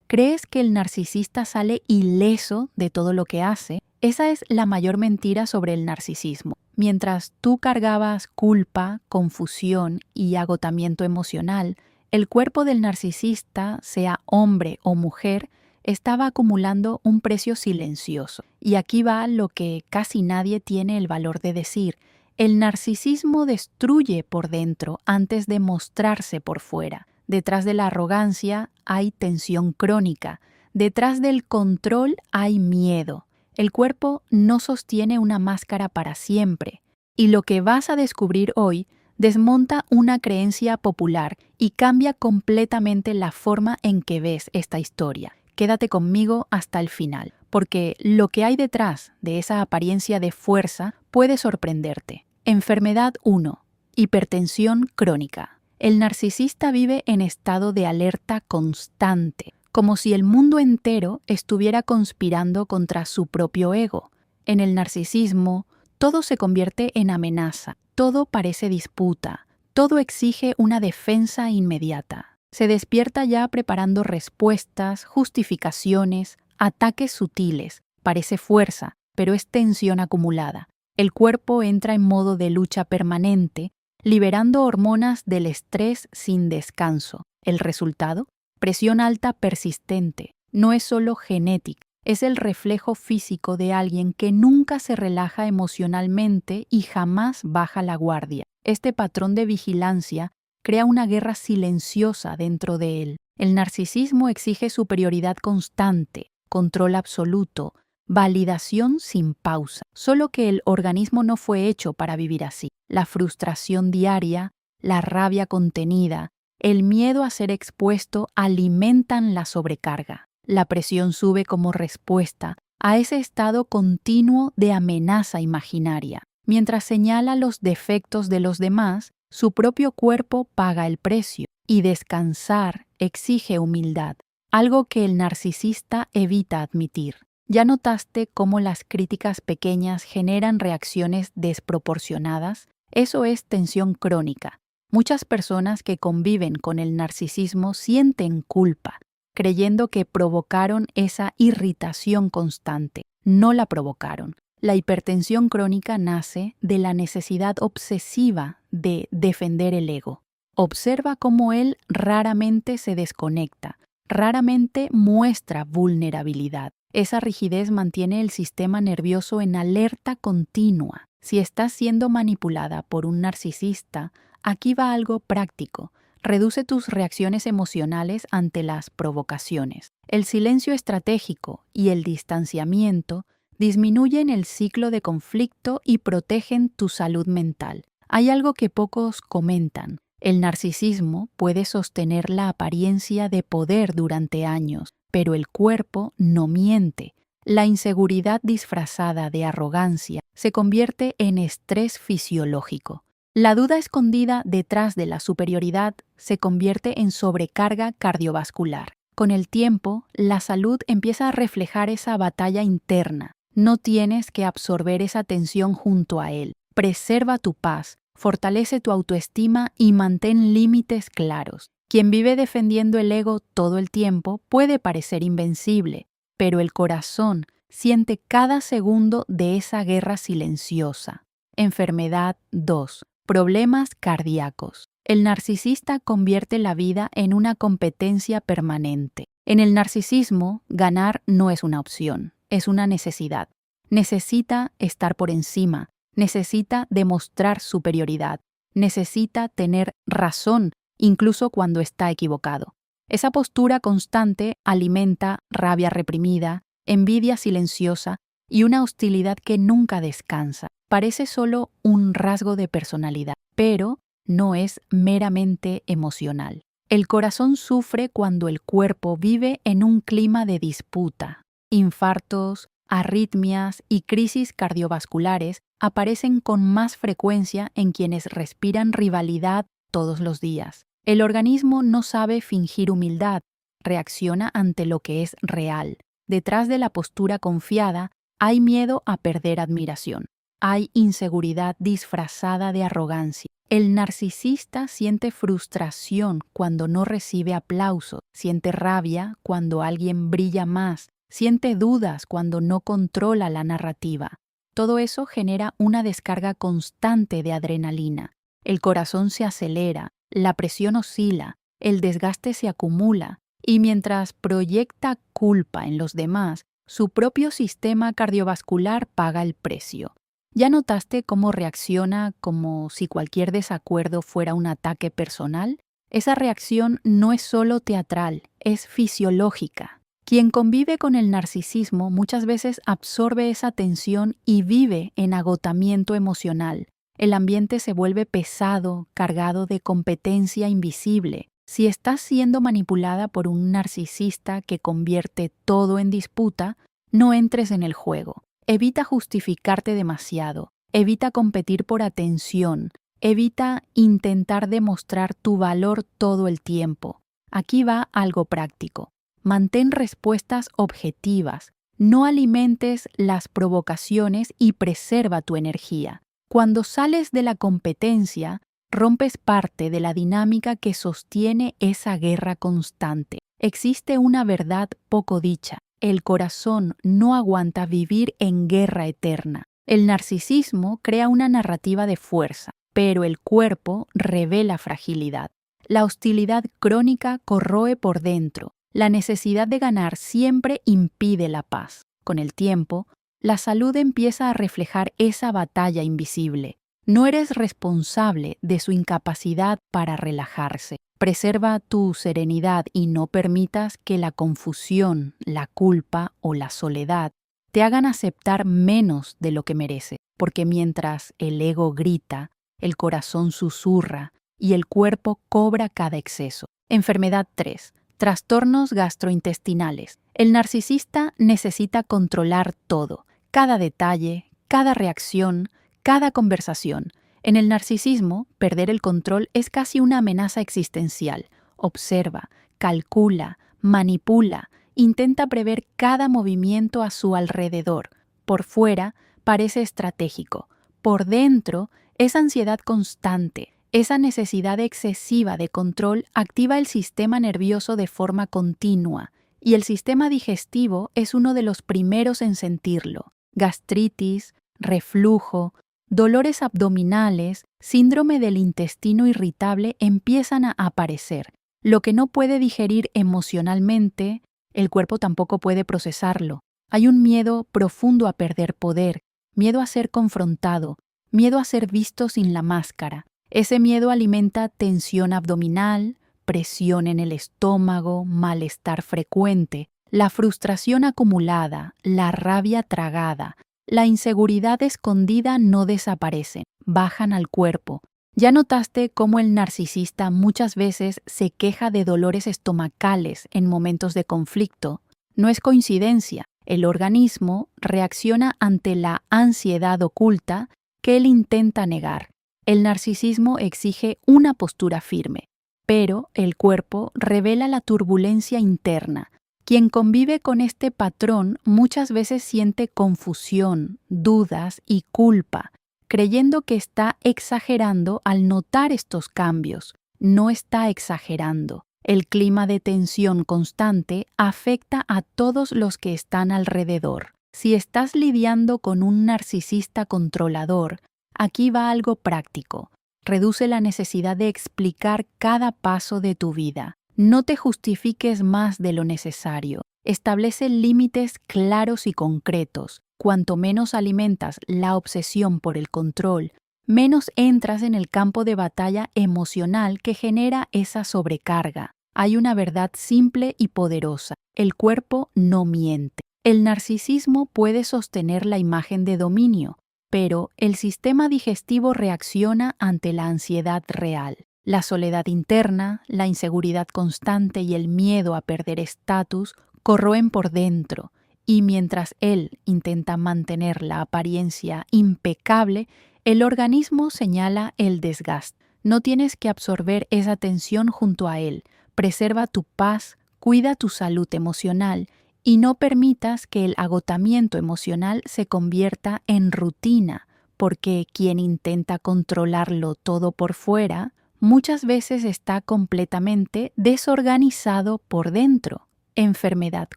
¿Crees que el narcisista sale ileso de todo lo que hace? Esa es la mayor mentira sobre el narcisismo. Mientras tú cargabas culpa, confusión y agotamiento emocional, el cuerpo del narcisista, sea hombre o mujer, estaba acumulando un precio silencioso. Y aquí va lo que casi nadie tiene el valor de decir. El narcisismo destruye por dentro antes de mostrarse por fuera. Detrás de la arrogancia hay tensión crónica. Detrás del control hay miedo. El cuerpo no sostiene una máscara para siempre. Y lo que vas a descubrir hoy desmonta una creencia popular y cambia completamente la forma en que ves esta historia. Quédate conmigo hasta el final, porque lo que hay detrás de esa apariencia de fuerza puede sorprenderte. Enfermedad 1. Hipertensión crónica. El narcisista vive en estado de alerta constante, como si el mundo entero estuviera conspirando contra su propio ego. En el narcisismo, todo se convierte en amenaza, todo parece disputa, todo exige una defensa inmediata. Se despierta ya preparando respuestas, justificaciones, ataques sutiles. Parece fuerza, pero es tensión acumulada. El cuerpo entra en modo de lucha permanente, liberando hormonas del estrés sin descanso. El resultado: presión alta persistente. No es solo genética, es el reflejo físico de alguien que nunca se relaja emocionalmente y jamás baja la guardia. Este patrón de vigilancia crea una guerra silenciosa dentro de él. El narcisismo exige superioridad constante, control absoluto, validación sin pausa. Solo que el organismo no fue hecho para vivir así. La frustración diaria, la rabia contenida, el miedo a ser expuesto alimentan la sobrecarga. La presión sube como respuesta a ese estado continuo de amenaza imaginaria. Mientras señala los defectos de los demás, su propio cuerpo paga el precio. Y descansar exige humildad, algo que el narcisista evita admitir. ¿Ya notaste cómo las críticas pequeñas generan reacciones desproporcionadas? Eso es tensión crónica. Muchas personas que conviven con el narcisismo sienten culpa, creyendo que provocaron esa irritación constante. No la provocaron. La hipertensión crónica nace de la necesidad obsesiva de defender el ego. Observa cómo él raramente se desconecta, raramente muestra vulnerabilidad. Esa rigidez mantiene el sistema nervioso en alerta continua. Si estás siendo manipulada por un narcisista, aquí va algo práctico. Reduce tus reacciones emocionales ante las provocaciones. El silencio estratégico y el distanciamiento disminuyen el ciclo de conflicto y protegen tu salud mental. Hay algo que pocos comentan. El narcisismo puede sostener la apariencia de poder durante años, pero el cuerpo no miente. La inseguridad disfrazada de arrogancia se convierte en estrés fisiológico. La duda escondida detrás de la superioridad se convierte en sobrecarga cardiovascular. Con el tiempo, la salud empieza a reflejar esa batalla interna. No tienes que absorber esa tensión junto a él. Preserva tu paz, fortalece tu autoestima y mantén límites claros. Quien vive defendiendo el ego todo el tiempo puede parecer invencible, pero el corazón siente cada segundo de esa guerra silenciosa. Enfermedad 2. Problemas cardíacos. El narcisista convierte la vida en una competencia permanente. En el narcisismo, ganar no es una opción, es una necesidad. Necesita estar por encima, necesita demostrar superioridad, necesita tener razón incluso cuando está equivocado. Esa postura constante alimenta rabia reprimida, envidia silenciosa y una hostilidad que nunca descansa. Parece solo un rasgo de personalidad, pero no es meramente emocional. El corazón sufre cuando el cuerpo vive en un clima de disputa. Infartos, arritmias y crisis cardiovasculares aparecen con más frecuencia en quienes respiran rivalidad todos los días. El organismo no sabe fingir humildad, reacciona ante lo que es real. Detrás de la postura confiada hay miedo a perder admiración. Hay inseguridad disfrazada de arrogancia. El narcisista siente frustración cuando no recibe aplauso, siente rabia cuando alguien brilla más, siente dudas cuando no controla la narrativa. Todo eso genera una descarga constante de adrenalina. El corazón se acelera, la presión oscila, el desgaste se acumula, y mientras proyecta culpa en los demás, su propio sistema cardiovascular paga el precio. ¿Ya notaste cómo reacciona como si cualquier desacuerdo fuera un ataque personal? Esa reacción no es solo teatral, es fisiológica. Quien convive con el narcisismo muchas veces absorbe esa tensión y vive en agotamiento emocional. El ambiente se vuelve pesado, cargado de competencia invisible. Si estás siendo manipulada por un narcisista que convierte todo en disputa, no entres en el juego. Evita justificarte demasiado, evita competir por atención, evita intentar demostrar tu valor todo el tiempo. Aquí va algo práctico. Mantén respuestas objetivas, no alimentes las provocaciones y preserva tu energía. Cuando sales de la competencia, rompes parte de la dinámica que sostiene esa guerra constante. Existe una verdad poco dicha. El corazón no aguanta vivir en guerra eterna. El narcisismo crea una narrativa de fuerza, pero el cuerpo revela fragilidad. La hostilidad crónica corroe por dentro. La necesidad de ganar siempre impide la paz. Con el tiempo, la salud empieza a reflejar esa batalla invisible. No eres responsable de su incapacidad para relajarse. Preserva tu serenidad y no permitas que la confusión, la culpa o la soledad te hagan aceptar menos de lo que merece, porque mientras el ego grita, el corazón susurra y el cuerpo cobra cada exceso. Enfermedad 3. Trastornos gastrointestinales. El narcisista necesita controlar todo, cada detalle, cada reacción, cada conversación. En el narcisismo, perder el control es casi una amenaza existencial. Observa, calcula, manipula, intenta prever cada movimiento a su alrededor. Por fuera, parece estratégico. Por dentro, es ansiedad constante. Esa necesidad excesiva de control activa el sistema nervioso de forma continua, y el sistema digestivo es uno de los primeros en sentirlo. Gastritis, reflujo, dolores abdominales, síndrome del intestino irritable empiezan a aparecer. Lo que no puede digerir emocionalmente, el cuerpo tampoco puede procesarlo. Hay un miedo profundo a perder poder, miedo a ser confrontado, miedo a ser visto sin la máscara. Ese miedo alimenta tensión abdominal, presión en el estómago, malestar frecuente, la frustración acumulada, la rabia tragada. La inseguridad escondida no desaparecen, bajan al cuerpo. ¿Ya notaste cómo el narcisista muchas veces se queja de dolores estomacales en momentos de conflicto? No es coincidencia. El organismo reacciona ante la ansiedad oculta que él intenta negar. El narcisismo exige una postura firme, pero el cuerpo revela la turbulencia interna. Quien convive con este patrón muchas veces siente confusión, dudas y culpa, creyendo que está exagerando al notar estos cambios. No está exagerando. El clima de tensión constante afecta a todos los que están alrededor. Si estás lidiando con un narcisista controlador, aquí va algo práctico. Reduce la necesidad de explicar cada paso de tu vida. No te justifiques más de lo necesario. Establece límites claros y concretos. Cuanto menos alimentas la obsesión por el control, menos entras en el campo de batalla emocional que genera esa sobrecarga. Hay una verdad simple y poderosa. El cuerpo no miente. El narcisismo puede sostener la imagen de dominio, pero el sistema digestivo reacciona ante la ansiedad real. La soledad interna, la inseguridad constante y el miedo a perder estatus corroen por dentro, y mientras él intenta mantener la apariencia impecable, el organismo señala el desgaste. No tienes que absorber esa tensión junto a él. Preserva tu paz, cuida tu salud emocional y no permitas que el agotamiento emocional se convierta en rutina, porque quien intenta controlarlo todo por fuera muchas veces está completamente desorganizado por dentro. Enfermedad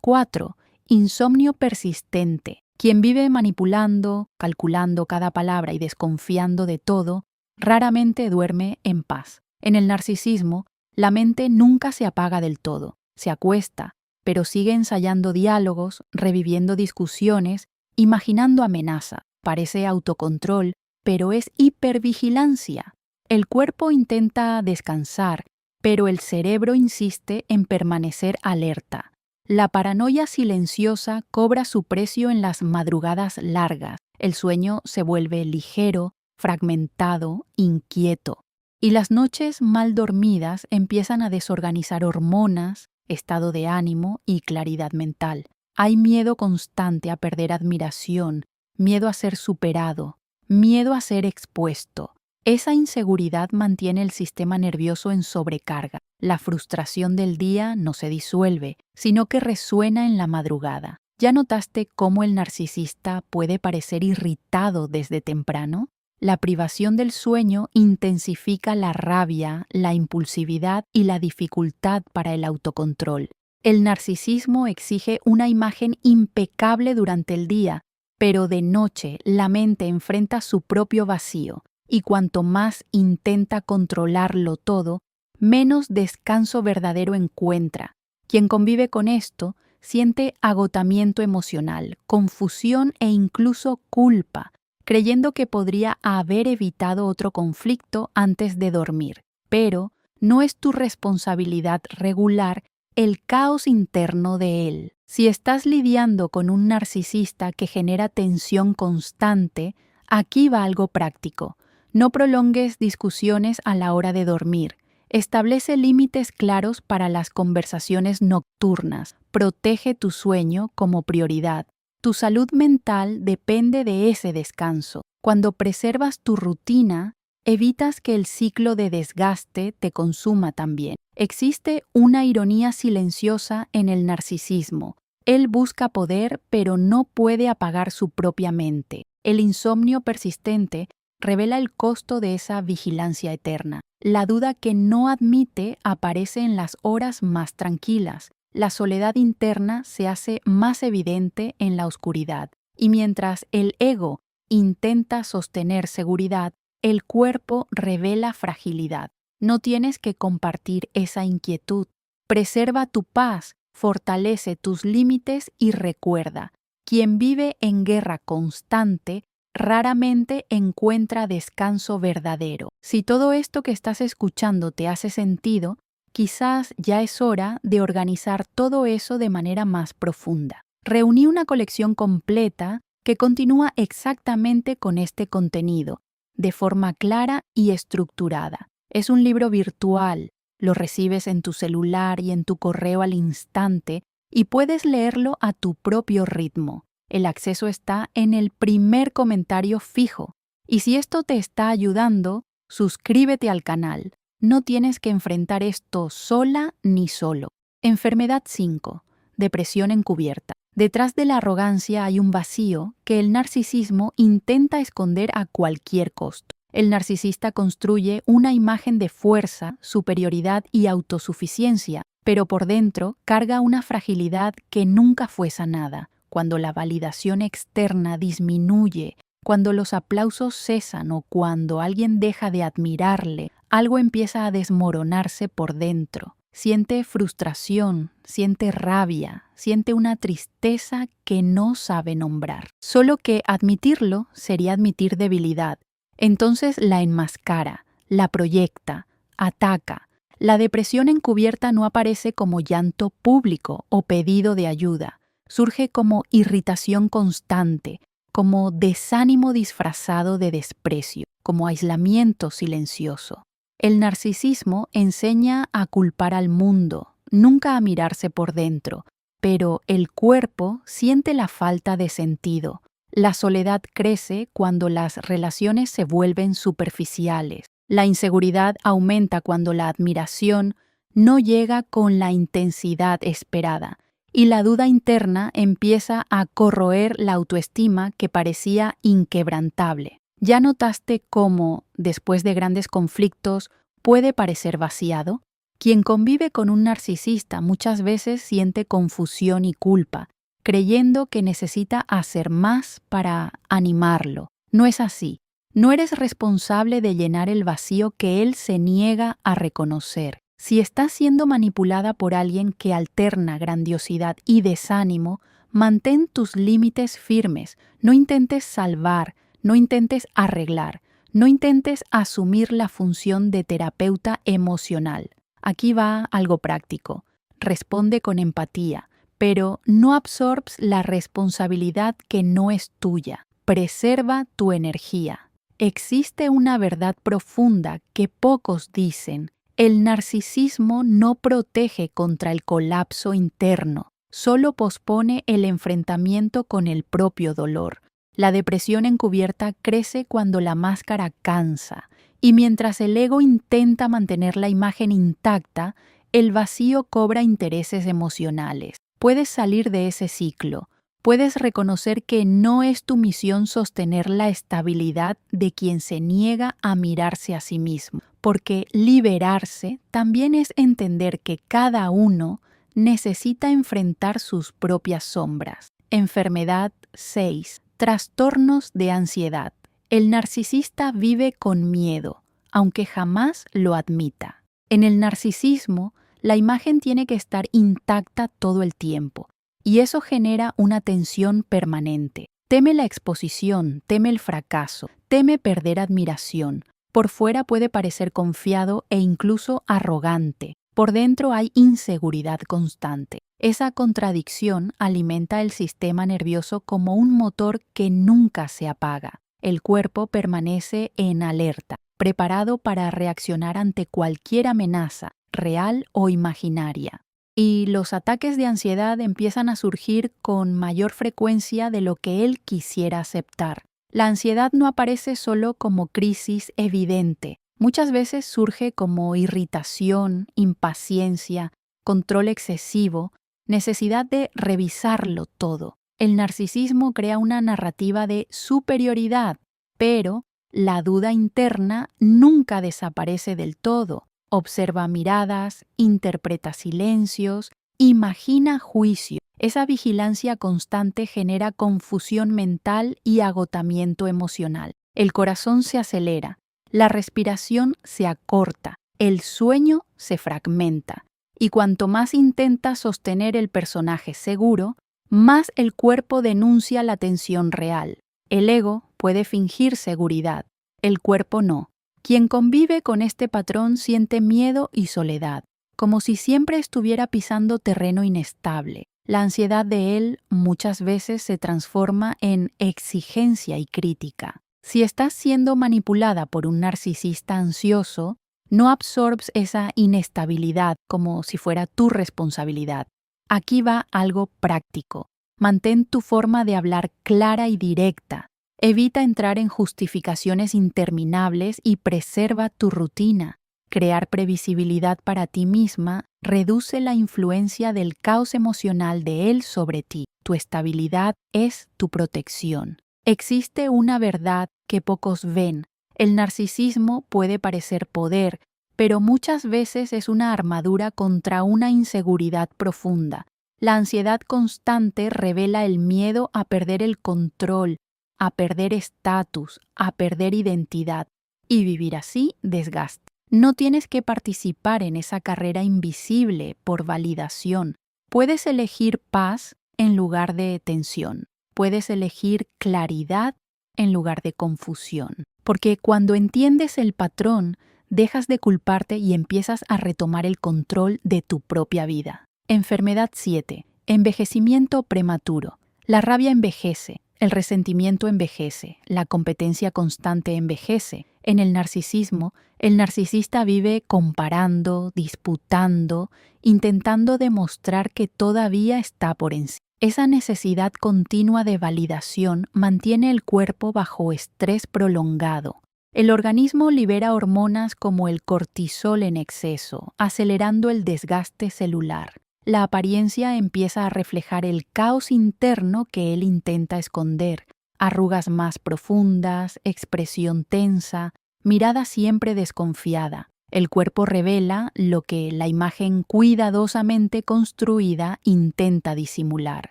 4. Insomnio persistente. Quien vive manipulando, calculando cada palabra y desconfiando de todo, raramente duerme en paz. En el narcisismo, la mente nunca se apaga del todo. Se acuesta, pero sigue ensayando diálogos, reviviendo discusiones, imaginando amenaza. Parece autocontrol, pero es hipervigilancia. El cuerpo intenta descansar, pero el cerebro insiste en permanecer alerta. La paranoia silenciosa cobra su precio en las madrugadas largas. El sueño se vuelve ligero, fragmentado, inquieto. Y las noches mal dormidas empiezan a desorganizar hormonas, estado de ánimo y claridad mental. Hay miedo constante a perder admiración, miedo a ser superado, miedo a ser expuesto. Esa inseguridad mantiene el sistema nervioso en sobrecarga. La frustración del día no se disuelve, sino que resuena en la madrugada. ¿Ya notaste cómo el narcisista puede parecer irritado desde temprano? La privación del sueño intensifica la rabia, la impulsividad y la dificultad para el autocontrol. El narcisismo exige una imagen impecable durante el día, pero de noche la mente enfrenta su propio vacío. Y cuanto más intenta controlarlo todo, menos descanso verdadero encuentra. Quien convive con esto siente agotamiento emocional, confusión e incluso culpa, creyendo que podría haber evitado otro conflicto antes de dormir. Pero no es tu responsabilidad regular el caos interno de él. Si estás lidiando con un narcisista que genera tensión constante, aquí va algo práctico. No prolongues discusiones a la hora de dormir. Establece límites claros para las conversaciones nocturnas. Protege tu sueño como prioridad. Tu salud mental depende de ese descanso. Cuando preservas tu rutina, evitas que el ciclo de desgaste te consuma también. Existe una ironía silenciosa en el narcisismo. Él busca poder, pero no puede apagar su propia mente. El insomnio persistente revela el costo de esa vigilancia eterna. La duda que no admite aparece en las horas más tranquilas. La soledad interna se hace más evidente en la oscuridad. Y mientras el ego intenta sostener seguridad, el cuerpo revela fragilidad. No tienes que compartir esa inquietud. Preserva tu paz, fortalece tus límites y recuerda, quien vive en guerra constante raramente encuentra descanso verdadero. Si todo esto que estás escuchando te hace sentido, quizás ya es hora de organizar todo eso de manera más profunda. Reuní una colección completa que continúa exactamente con este contenido, de forma clara y estructurada. Es un libro virtual, lo recibes en tu celular y en tu correo al instante y puedes leerlo a tu propio ritmo. El acceso está en el primer comentario fijo. Y si esto te está ayudando, suscríbete al canal. No tienes que enfrentar esto sola ni solo. Enfermedad 5. Depresión encubierta. Detrás de la arrogancia hay un vacío que el narcisismo intenta esconder a cualquier costo. El narcisista construye una imagen de fuerza, superioridad y autosuficiencia, pero por dentro carga una fragilidad que nunca fue sanada. Cuando la validación externa disminuye, cuando los aplausos cesan o cuando alguien deja de admirarle, algo empieza a desmoronarse por dentro. Siente frustración, siente rabia, siente una tristeza que no sabe nombrar. Solo que admitirlo sería admitir debilidad. Entonces la enmascara, la proyecta, ataca. La depresión encubierta no aparece como llanto público o pedido de ayuda. Surge como irritación constante, como desánimo disfrazado de desprecio, como aislamiento silencioso. El narcisismo enseña a culpar al mundo, nunca a mirarse por dentro, pero el cuerpo siente la falta de sentido. La soledad crece cuando las relaciones se vuelven superficiales. La inseguridad aumenta cuando la admiración no llega con la intensidad esperada. Y la duda interna empieza a corroer la autoestima que parecía inquebrantable. ¿Ya notaste cómo, después de grandes conflictos, puede parecer vaciado? Quien convive con un narcisista muchas veces siente confusión y culpa, creyendo que necesita hacer más para animarlo. No es así. No eres responsable de llenar el vacío que él se niega a reconocer. Si estás siendo manipulada por alguien que alterna grandiosidad y desánimo, mantén tus límites firmes. No intentes salvar, no intentes arreglar, no intentes asumir la función de terapeuta emocional. Aquí va algo práctico. Responde con empatía, pero no absorbes la responsabilidad que no es tuya. Preserva tu energía. Existe una verdad profunda que pocos dicen. El narcisismo no protege contra el colapso interno, solo pospone el enfrentamiento con el propio dolor. La depresión encubierta crece cuando la máscara cansa, y mientras el ego intenta mantener la imagen intacta, el vacío cobra intereses emocionales. Puedes salir de ese ciclo. Puedes reconocer que no es tu misión sostener la estabilidad de quien se niega a mirarse a sí mismo, porque liberarse también es entender que cada uno necesita enfrentar sus propias sombras. Enfermedad 6. Trastornos de ansiedad. El narcisista vive con miedo, aunque jamás lo admita. En el narcisismo, la imagen tiene que estar intacta todo el tiempo, y eso genera una tensión permanente. Teme la exposición, teme el fracaso, teme perder admiración. Por fuera puede parecer confiado e incluso arrogante. Por dentro hay inseguridad constante. Esa contradicción alimenta el sistema nervioso como un motor que nunca se apaga. El cuerpo permanece en alerta, preparado para reaccionar ante cualquier amenaza, real o imaginaria. Y los ataques de ansiedad empiezan a surgir con mayor frecuencia de lo que él quisiera aceptar. La ansiedad no aparece solo como crisis evidente. Muchas veces surge como irritación, impaciencia, control excesivo, necesidad de revisarlo todo. El narcisismo crea una narrativa de superioridad, pero la duda interna nunca desaparece del todo. Observa miradas, interpreta silencios, imagina juicio. Esa vigilancia constante genera confusión mental y agotamiento emocional. El corazón se acelera, la respiración se acorta, el sueño se fragmenta. Y cuanto más intenta sostener el personaje seguro, más el cuerpo denuncia la tensión real. El ego puede fingir seguridad, el cuerpo no. Quien convive con este patrón siente miedo y soledad, como si siempre estuviera pisando terreno inestable. La ansiedad de él muchas veces se transforma en exigencia y crítica. Si estás siendo manipulada por un narcisista ansioso, no absorbes esa inestabilidad como si fuera tu responsabilidad. Aquí va algo práctico. Mantén tu forma de hablar clara y directa. Evita entrar en justificaciones interminables y preserva tu rutina. Crear previsibilidad para ti misma reduce la influencia del caos emocional de él sobre ti. Tu estabilidad es tu protección. Existe una verdad que pocos ven. El narcisismo puede parecer poder, pero muchas veces es una armadura contra una inseguridad profunda. La ansiedad constante revela el miedo a perder el control, a perder estatus, a perder identidad, y vivir así desgasta. No tienes que participar en esa carrera invisible por validación. Puedes elegir paz en lugar de tensión. Puedes elegir claridad en lugar de confusión. Porque cuando entiendes el patrón, dejas de culparte y empiezas a retomar el control de tu propia vida. Enfermedad 7. Envejecimiento prematuro. La rabia envejece. El resentimiento envejece, la competencia constante envejece. En el narcisismo, el narcisista vive comparando, disputando, intentando demostrar que todavía está por encima. Esa necesidad continua de validación mantiene el cuerpo bajo estrés prolongado. El organismo libera hormonas como el cortisol en exceso, acelerando el desgaste celular. La apariencia empieza a reflejar el caos interno que él intenta esconder. arrugas más profundas, expresión tensa, mirada siempre desconfiada. El cuerpo revela lo que la imagen cuidadosamente construida intenta disimular.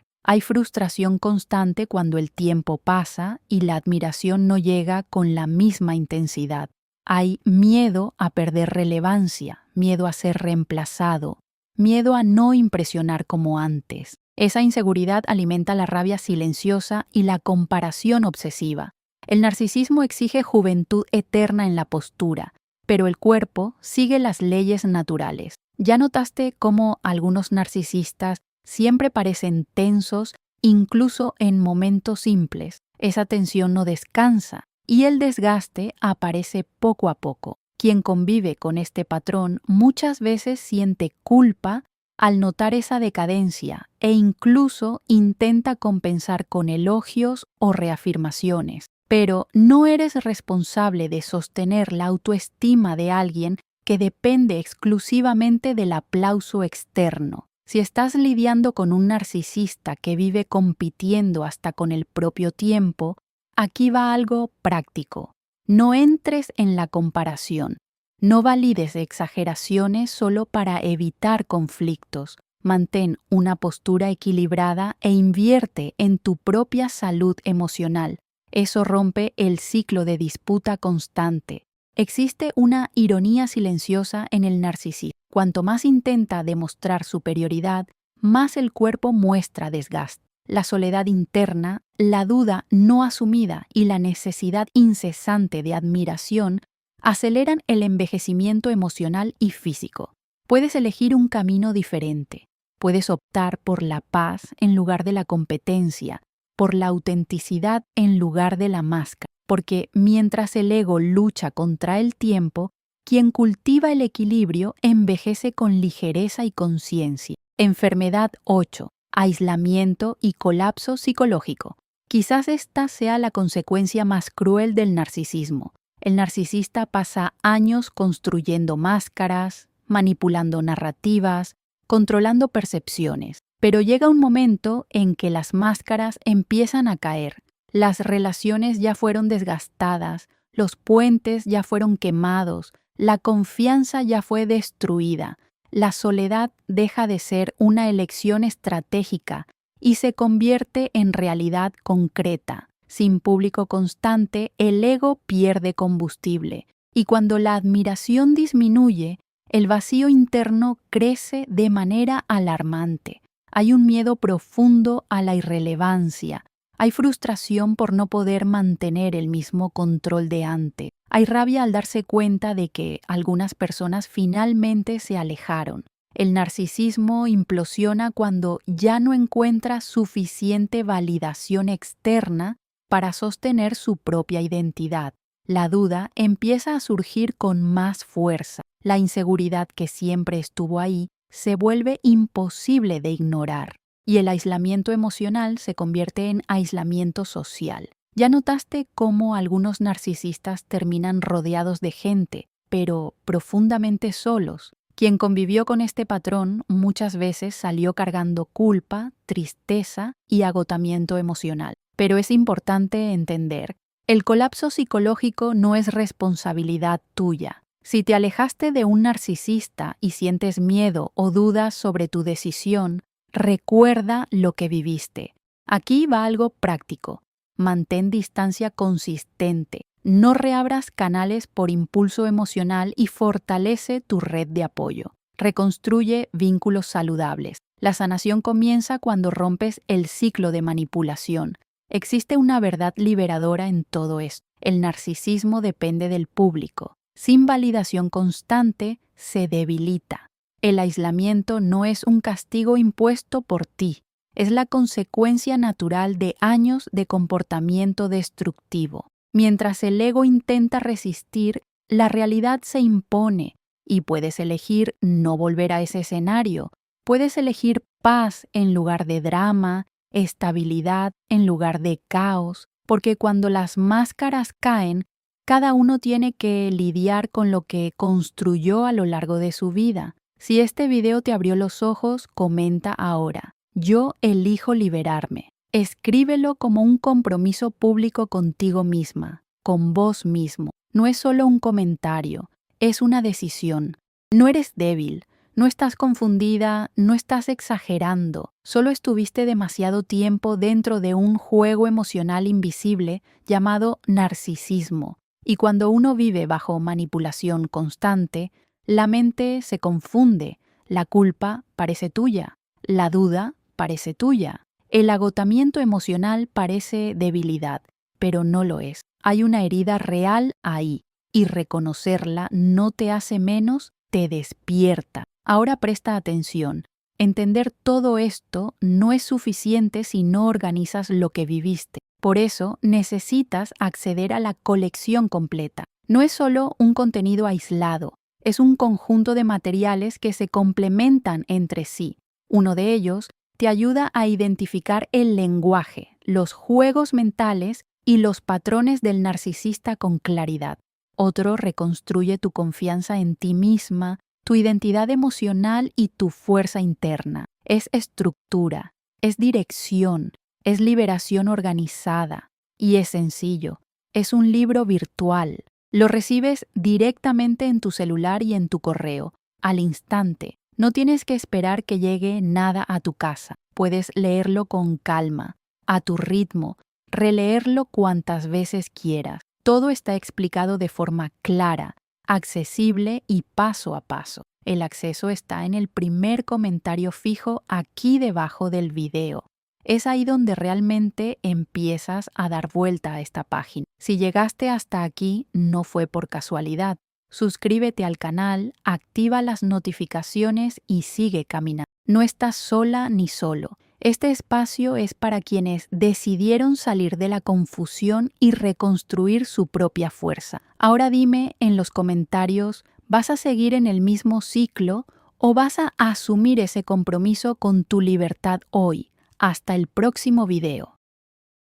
Hay frustración constante cuando el tiempo pasa y la admiración no llega con la misma intensidad. Hay miedo a perder relevancia, miedo a ser reemplazado, miedo a no impresionar como antes. Esa inseguridad alimenta la rabia silenciosa y la comparación obsesiva. El narcisismo exige juventud eterna en la postura, pero el cuerpo sigue las leyes naturales. ¿Ya notaste cómo algunos narcisistas siempre parecen tensos, incluso en momentos simples? Esa tensión no descansa y el desgaste aparece poco a poco. Quien convive con este patrón muchas veces siente culpa al notar esa decadencia e incluso intenta compensar con elogios o reafirmaciones. Pero no eres responsable de sostener la autoestima de alguien que depende exclusivamente del aplauso externo. Si estás lidiando con un narcisista que vive compitiendo hasta con el propio tiempo, aquí va algo práctico. No entres en la comparación. No valides exageraciones solo para evitar conflictos. Mantén una postura equilibrada e invierte en tu propia salud emocional. Eso rompe el ciclo de disputa constante. Existe una ironía silenciosa en el narcisismo. Cuanto más intenta demostrar superioridad, más el cuerpo muestra desgaste. La soledad interna, la duda no asumida y la necesidad incesante de admiración aceleran el envejecimiento emocional y físico. Puedes elegir un camino diferente. Puedes optar por la paz en lugar de la competencia, por la autenticidad en lugar de la máscara, porque mientras el ego lucha contra el tiempo, quien cultiva el equilibrio envejece con ligereza y conciencia. Enfermedad 8. Aislamiento y colapso psicológico. Quizás esta sea la consecuencia más cruel del narcisismo. El narcisista pasa años construyendo máscaras, manipulando narrativas, controlando percepciones. Pero llega un momento en que las máscaras empiezan a caer. Las relaciones ya fueron desgastadas, los puentes ya fueron quemados, la confianza ya fue destruida. La soledad deja de ser una elección estratégica y se convierte en realidad concreta. Sin público constante, el ego pierde combustible, y cuando la admiración disminuye, el vacío interno crece de manera alarmante. Hay un miedo profundo a la irrelevancia. Hay frustración por no poder mantener el mismo control de antes. Hay rabia al darse cuenta de que algunas personas finalmente se alejaron. El narcisismo implosiona cuando ya no encuentra suficiente validación externa para sostener su propia identidad. La duda empieza a surgir con más fuerza. La inseguridad que siempre estuvo ahí se vuelve imposible de ignorar, y el aislamiento emocional se convierte en aislamiento social. ¿Ya notaste cómo algunos narcisistas terminan rodeados de gente, pero profundamente solos? Quien convivió con este patrón muchas veces salió cargando culpa, tristeza y agotamiento emocional. Pero es importante entender, el colapso psicológico no es responsabilidad tuya. Si te alejaste de un narcisista y sientes miedo o dudas sobre tu decisión, recuerda lo que viviste. Aquí va algo práctico. Mantén distancia consistente. No reabras canales por impulso emocional y fortalece tu red de apoyo. Reconstruye vínculos saludables. La sanación comienza cuando rompes el ciclo de manipulación. Existe una verdad liberadora en todo esto. El narcisismo depende del público. Sin validación constante, se debilita. El aislamiento no es un castigo impuesto por ti. Es la consecuencia natural de años de comportamiento destructivo. Mientras el ego intenta resistir, la realidad se impone y puedes elegir no volver a ese escenario. Puedes elegir paz en lugar de drama, estabilidad en lugar de caos, porque cuando las máscaras caen, cada uno tiene que lidiar con lo que construyó a lo largo de su vida. Si este video te abrió los ojos, comenta ahora. Yo elijo liberarme. Escríbelo como un compromiso público contigo misma, con vos mismo. No es solo un comentario, es una decisión. No eres débil, no estás confundida, no estás exagerando. Solo estuviste demasiado tiempo dentro de un juego emocional invisible llamado narcisismo. Y cuando uno vive bajo manipulación constante, la mente se confunde, la culpa parece tuya, la duda parece tuya. El agotamiento emocional parece debilidad, pero no lo es. Hay una herida real ahí, y reconocerla no te hace menos, te despierta. Ahora presta atención. Entender todo esto no es suficiente si no organizas lo que viviste. Por eso necesitas acceder a la colección completa. No es solo un contenido aislado, es un conjunto de materiales que se complementan entre sí. Uno de ellos te ayuda a identificar el lenguaje, los juegos mentales y los patrones del narcisista con claridad. Otro reconstruye tu confianza en ti misma, tu identidad emocional y tu fuerza interna. Es estructura, es dirección, es liberación organizada y es sencillo. Es un libro virtual. Lo recibes directamente en tu celular y en tu correo, al instante. No tienes que esperar que llegue nada a tu casa. Puedes leerlo con calma, a tu ritmo, releerlo cuantas veces quieras. Todo está explicado de forma clara, accesible y paso a paso. El acceso está en el primer comentario fijo aquí debajo del video. Es ahí donde realmente empiezas a dar vuelta a esta página. Si llegaste hasta aquí, no fue por casualidad. Suscríbete al canal, activa las notificaciones y sigue caminando. No estás sola ni solo. Este espacio es para quienes decidieron salir de la confusión y reconstruir su propia fuerza. Ahora dime en los comentarios, ¿vas a seguir en el mismo ciclo o vas a asumir ese compromiso con tu libertad hoy? Hasta el próximo video.